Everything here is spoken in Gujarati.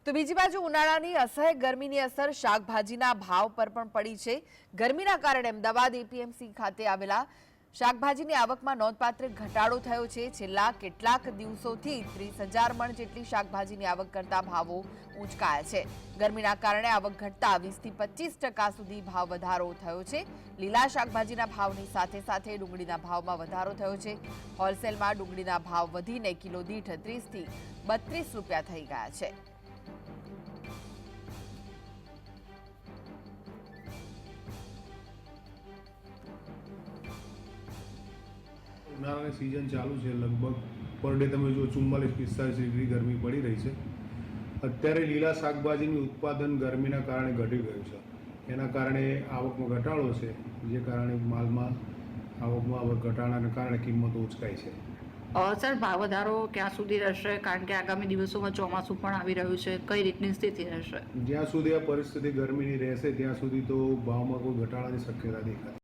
તો બીજી બાજુ ઉનાળાની અસહ્ય ગરમીની અસર શાકભાજીના ભાવ પર પણ પડી છે। ગરમીના કારણે અમદાવાદ એપીએમસી ખાતે આવેલા શાકભાજીની આવકમાં નોંધપાત્ર ઘટાડો થયો છે। છેલ્લા કેટલાક દિવસોથી 30,000 મણ જેટલી શાકભાજીની આવક કરતા ભાવો ઊંચકાયા છે। ગરમીના કારણે આવક ઘટતા 20 થી 25% સુધી ભાવ વધારો થયો છે। લીલા શાકભાજીના ભાવની સાથે સાથે ડુંગળીના ભાવમાં વધારો થયો છે। હોલસેલમાં ડુંગળીના ભાવ વધીને કિલો દીઠ 30 થી 32 રૂપિયા થઈ ગયા છે। ઉનાળાની સિઝન ચાલુ છે। લગભગ પર ડે તમે જો 44-45 ડિગ્રી ગરમી પડી રહી છે। અત્યારે લીલા શાકભાજીનું ઉત્પાદન ગરમીના કારણે ઘટી ગયું છે। એના કારણે આવકમાં ઘટાડો છે, જે કારણે માલમાં આવકમાં ઘટાડાના કારણે કિંમતો ઉંચકાઈ છે। સર, ભાવ વધારો ક્યાં સુધી રહેશે? કારણ કે આગામી દિવસોમાં ચોમાસું પણ આવી રહ્યું છે, કઈ રીતની સ્થિતિ રહેશે? જ્યાં સુધી આ પરિસ્થિતિ ગરમીની રહેશે ત્યાં સુધી તો ભાવમાં કોઈ ઘટાડાની શક્યતા દેખાય।